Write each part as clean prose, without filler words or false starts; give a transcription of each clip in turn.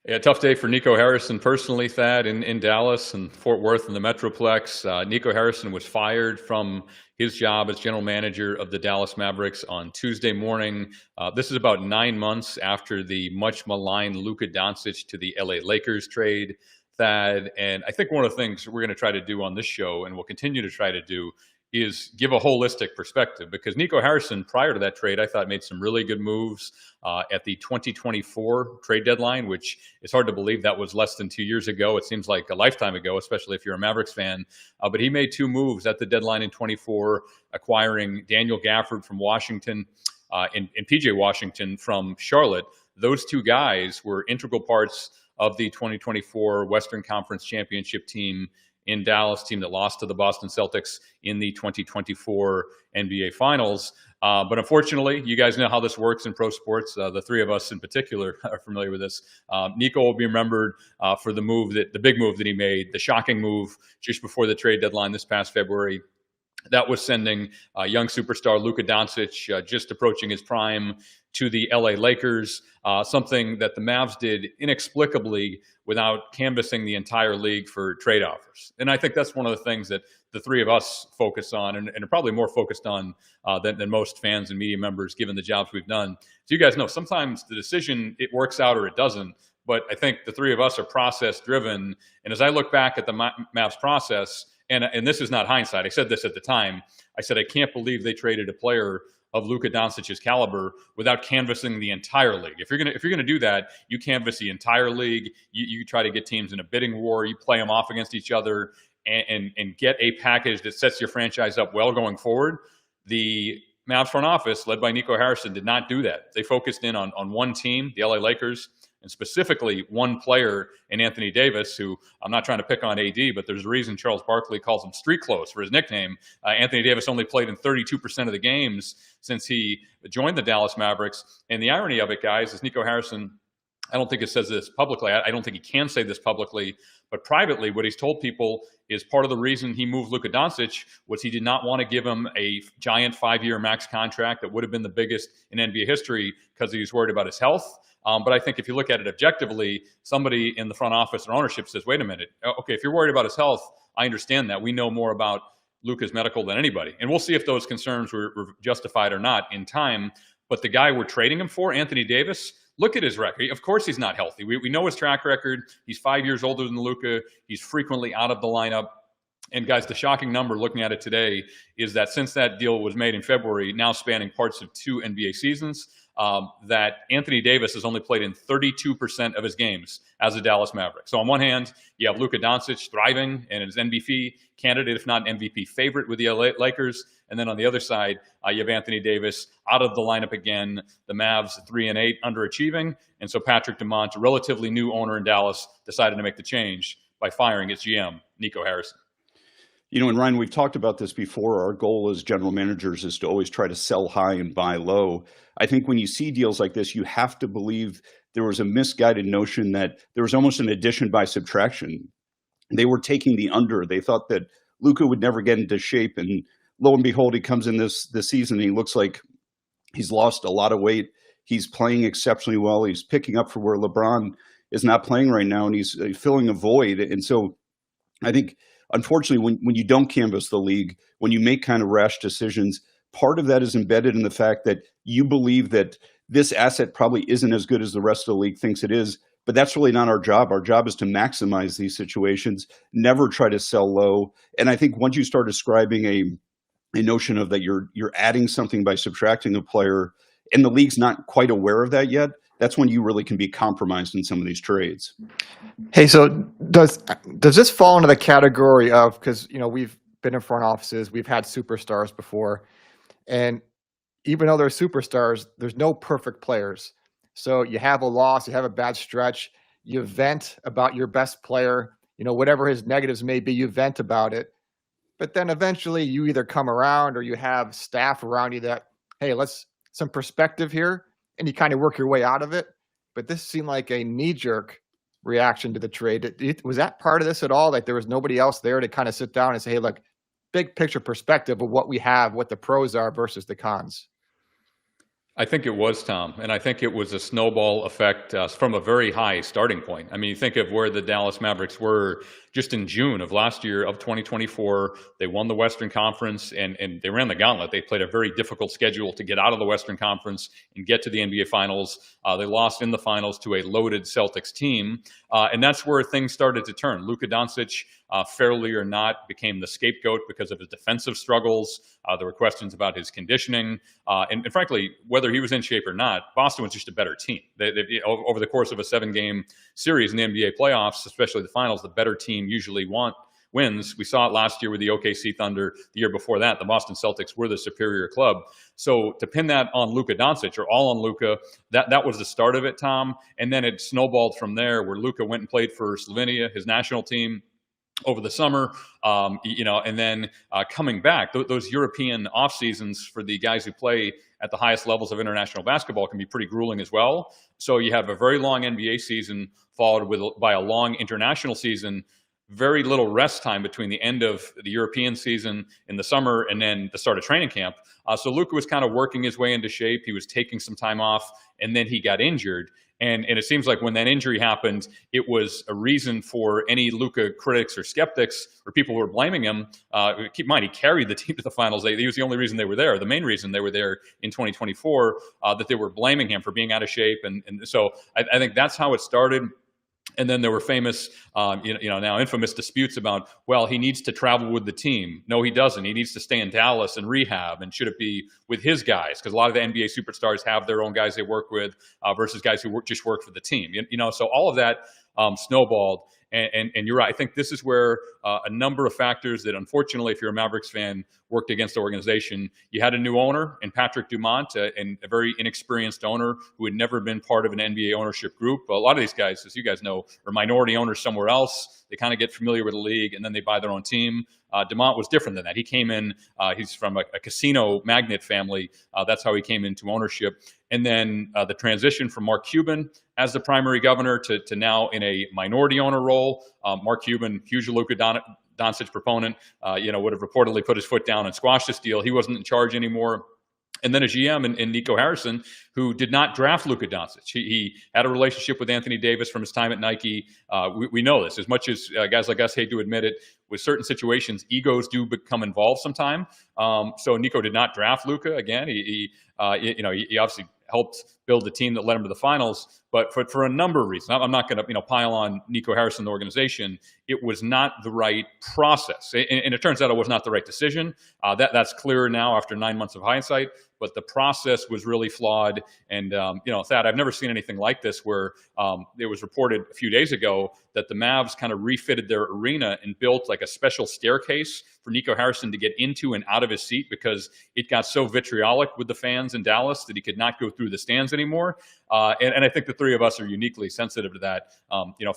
Yeah, tough day for Nico Harrison personally, Thad, in Dallas and Fort Worth in the Metroplex. Nico Harrison was fired from his job as general manager of the Dallas Mavericks on Tuesday morning. This is about 9 months after the much maligned Luka Doncic to the LA Lakers trade, Thad. And I think one of the things we're going to try to do on this show, and we'll continue to try to do, is give a holistic perspective, because Nico Harrison, prior to that trade, I thought made some really good moves at the 2024 trade deadline, which is hard to believe that was less than 2 years ago. It seems like a lifetime ago, especially if you're a Mavericks fan. But he made two moves at the deadline in 24, acquiring Daniel Gafford from Washington and PJ Washington from Charlotte. Those two guys were integral parts of the 2024 Western Conference Championship team in Dallas, team that lost to the Boston Celtics in the 2024 NBA Finals. But unfortunately, you guys know how this works in pro sports. The three of us in particular are familiar with this. Nico will be remembered for the big move that he made, the shocking move just before the trade deadline this past February. That was sending young superstar Luka Doncic, just approaching his prime, to the LA Lakers, something that the Mavs did inexplicably without canvassing the entire league for trade offers. And I think that's one of the things that the three of us focus on, and are probably more focused on than most fans and media members, given the jobs we've done. So you guys know sometimes the decision, it works out or it doesn't. But I think the three of us are process driven. And as I look back at the Mavs process, and this is not hindsight, I said this at the time, I said, I can't believe they traded a player of Luka Doncic's caliber without canvassing the entire league. If you're gonna do that, you canvass the entire league. You try to get teams in a bidding war. You play them off against each other, and get a package that sets your franchise up well going forward. The Mavs front office, led by Nico Harrison, did not do that. They focused in on one team, the LA Lakers, and specifically one player in Anthony Davis, who, I'm not trying to pick on AD, but there's a reason Charles Barkley calls him Street Clothes for his nickname. Anthony Davis only played in 32% of the games since he joined the Dallas Mavericks. And the irony of it, guys, is Nico Harrison, I don't think he says this publicly. I don't think he can say this publicly, but privately, what he's told people is part of the reason he moved Luka Doncic was he did not want to give him a giant 5-year max contract that would have been the biggest in NBA history, because he was worried about his health. But I think if you look at it objectively, somebody in the front office or ownership says, wait a minute, okay, if you're worried about his health, I understand that. We know more about Luka's medical than anybody. And we'll see if those concerns were justified or not in time. But the guy we're trading him for, Anthony Davis, look at his record. Of course he's not healthy. We know his track record. He's 5 years older than Luka. He's frequently out of the lineup. And guys, the shocking number looking at it today is that since that deal was made in February, now spanning parts of 2 NBA seasons, that Anthony Davis has only played in 32% of his games as a Dallas Maverick. So on one hand, you have Luka Doncic thriving and is MVP candidate, if not MVP favorite, with the LA Lakers. And then on the other side, you have Anthony Davis out of the lineup again. The Mavs 3-8 underachieving. And so Patrick Dumont, a relatively new owner in Dallas, decided to make the change by firing its GM, Nico Harrison. You know, and Ryan, we've talked about this before. Our goal as general managers is to always try to sell high and buy low. I think when you see deals like this, you have to believe there was a misguided notion that there was almost an addition by subtraction. They were taking the under. They thought that Luka would never get into shape. And lo and behold, he comes in this season and he looks like he's lost a lot of weight. He's playing exceptionally well. He's picking up for where LeBron is not playing right now, and he's filling a void. And so I think, unfortunately, when you don't canvass the league, when you make kind of rash decisions, part of that is embedded in the fact that you believe that this asset probably isn't as good as the rest of the league thinks it is. But that's really not our job. Our job is to maximize these situations, never try to sell low. And I think once you start describing a notion of that you're adding something by subtracting a player, and the league's not quite aware of that yet, that's when you really can be compromised in some of these trades. Hey, so does this fall into the category of, because we've been in front offices, we've had superstars before, and even though they're superstars, there's no perfect players. So you have a loss, you have a bad stretch, you vent about your best player, whatever his negatives may be, you vent about it. But then eventually you either come around or you have staff around you that, hey, let's some perspective here, and you kind of work your way out of it. But this seemed like a knee-jerk reaction to the trade. Was that part of this at all? Like there was nobody else there to kind of sit down and say, hey, look, big picture perspective of what we have, what the pros are versus the cons. I think it was, Tom, and I think it was a snowball effect from a very high starting point. I mean, you think of where the Dallas Mavericks were just in June of last year of 2024. They won the Western Conference, and they ran the gauntlet. They played a very difficult schedule to get out of the Western Conference and get to the NBA Finals. They lost in the finals to a loaded Celtics team, and that's where things started to turn. Luka Doncic, fairly or not, became the scapegoat because of his defensive struggles. There were questions about his conditioning, and frankly, whether he was in shape or not, Boston was just a better team. Over the course of a 7-game series in the NBA playoffs, especially the finals, the better team usually wins. We saw it last year with the OKC Thunder. The year before that, the Boston Celtics were the superior club. So to pin that on Luka Doncic, or all on Luka, that was the start of it, Tom. And then it snowballed from there, where Luka went and played for Slovenia, his national team, over the summer, and then coming back, those European off seasons for the guys who play at the highest levels of international basketball can be pretty grueling as well. So you have a very long NBA season followed by a long international season, very little rest time between the end of the European season in the summer and then the start of training camp. So Luka was kind of working his way into shape. He was taking some time off, and then he got injured. And it seems like when that injury happened, it was a reason for any Luka critics or skeptics or people who were blaming him. Keep in mind, he carried the team to the finals. He was the only reason they were there, the main reason they were there in 2024, that they were blaming him for being out of shape. And so I think that's how it started. And then there were famous, now infamous disputes about, well, he needs to travel with the team. No, he doesn't. He needs to stay in Dallas and rehab. And should it be with his guys? Because a lot of the NBA superstars have their own guys they work with versus guys who just work for the team. So all of that snowballed. And you're right. I think this is where a number of factors that, unfortunately, if you're a Mavericks fan, worked against the organization. You had a new owner in Patrick Dumont, and a very inexperienced owner who had never been part of an NBA ownership group. A lot of these guys, as you guys know, are minority owners somewhere else. They kind of get familiar with the league, and then they buy their own team. Dumont was different than that. He came in, he's from a casino magnate family. That's how he came into ownership. And then the transition from Mark Cuban as the primary governor to now in a minority owner role. Mark Cuban, huge Luka Doncic proponent, would have reportedly put his foot down and squashed this deal. He wasn't in charge anymore. And then a GM in Nico Harrison, who did not draft Luka Doncic. He had a relationship with Anthony Davis from his time at Nike. We know this. As much as guys like us hate to admit it, with certain situations, egos do become involved sometime. So Nico did not draft Luka. Again, he obviously helped build the team that led him to the finals. But for a number of reasons, I'm not going to pile on Nico Harrison, the organization. It was not the right process. And it turns out it was not the right decision. That's clearer now after 9 months of hindsight. But the process was really flawed. And, Thad, I've never seen anything like this, where it was reported a few days ago that the Mavs kind of refitted their arena and built like a special staircase for Nico Harrison to get into and out of his seat, because it got so vitriolic with the fans in Dallas that he could not go through the stands anymore. And I think the three of us are uniquely sensitive to that.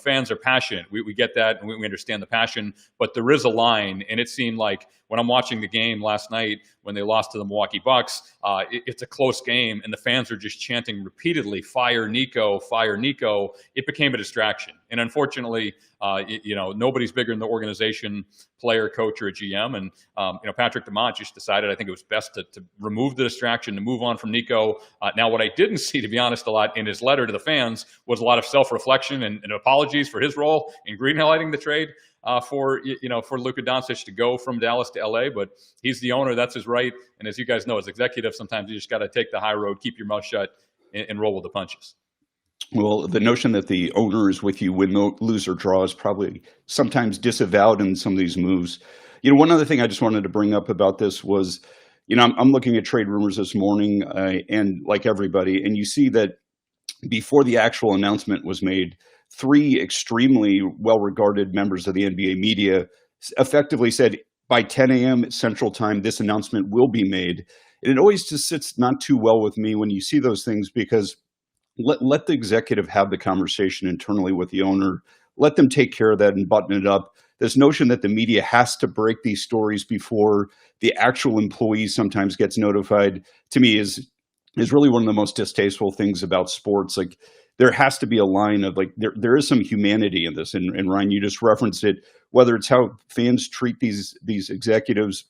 Fans are passionate. We get that, and we understand the passion. But there is a line, and it seemed like when I'm watching the game last night when they lost to the Milwaukee Bucks, it's a close game, and the fans are just chanting repeatedly, "Fire Nico, fire Nico." It became a distraction. And unfortunately, nobody's bigger in the organization, player, coach, or a GM. And, Patrick Dumont just decided, I think it was best to remove the distraction, to move on from Nico. Now, what I didn't see, to be honest, a lot in his letter to the fans was a lot of self-reflection and apologies for his role in greenlighting the trade for Luka Doncic to go from Dallas to LA. But he's the owner. That's his right. And as you guys know, as executives, sometimes you just got to take the high road, keep your mouth shut, and roll with the punches. Well, the notion that the owner is with you win, lose, or draw is probably sometimes disavowed in some of these moves. One other thing I just wanted to bring up about this was, I'm looking at trade rumors this morning, and like everybody, and you see that before the actual announcement was made, 3 extremely well-regarded members of the NBA media effectively said, by 10 a.m. Central Time, this announcement will be made. And it always just sits not too well with me when you see those things, because let the executive have the conversation internally with the owner. Let them take care of that and button it up. This notion that the media has to break these stories before the actual employee sometimes gets notified, to me is really one of the most distasteful things about sports. Like, there has to be a line of, like, there is some humanity in this. And Ryan, you just referenced it, whether it's how fans treat these executives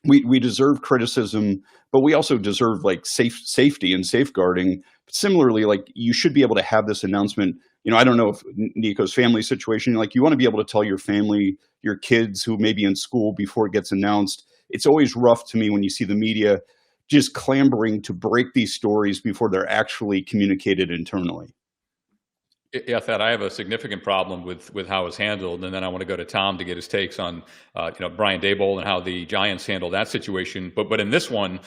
we deserve criticism, but we also deserve like safety and safeguarding. Similarly, like you should be able to have this announcement. I don't know if Nico's family situation, like you want to be able to tell your family, your kids who may be in school before it gets announced. It's always rough to me when you see the media just clambering to break these stories before they're actually communicated internally. Yeah, Thad, I have a significant problem with how it was handled, and then I want to go to Tom to get his takes on Brian Daboll and how the Giants handled that situation. But in this one,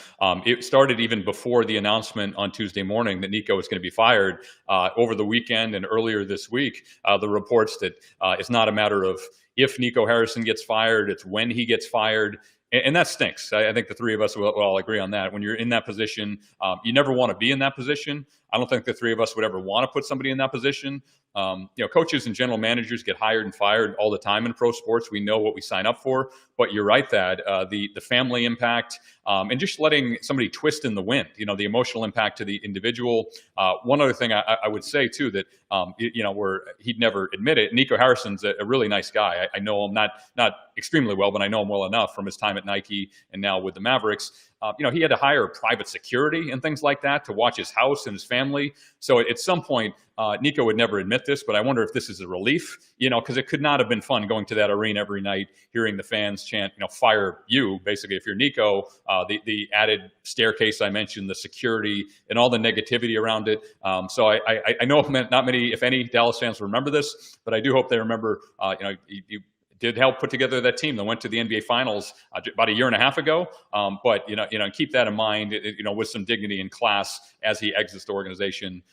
it started even before the announcement on Tuesday morning that Nico was going to be fired. Over the weekend and earlier this week, the reports that it's not a matter of if Nico Harrison gets fired, it's when he gets fired. And that stinks. I think the three of us will all agree on that. When you're in that position, you never want to be in that position. I don't think the three of us would ever want to put somebody in that position. Coaches and general managers get hired and fired all the time in pro sports. We know what we sign up for. But you're right, Thad. The family impact and just letting somebody twist in the wind. The emotional impact to the individual. One other thing I would say too that where he'd never admit it. Nico Harrison's a really nice guy. I know him not extremely well, but I know him well enough from his time at Nike and now with the Mavericks. He had to hire private security and things like that to watch his house and his family. So at some point, Nico would never admit this, but I wonder if this is a relief, because it could not have been fun going to that arena every night, hearing the fans chant, fire you, basically, if you're Nico, the added staircase I mentioned, the security and all the negativity around it. So I know not many, if any, Dallas fans remember this, but I do hope they remember, you did help put together that team that went to the NBA Finals about a year and a half ago. But keep that in mind. With some dignity and class as he exits the organization.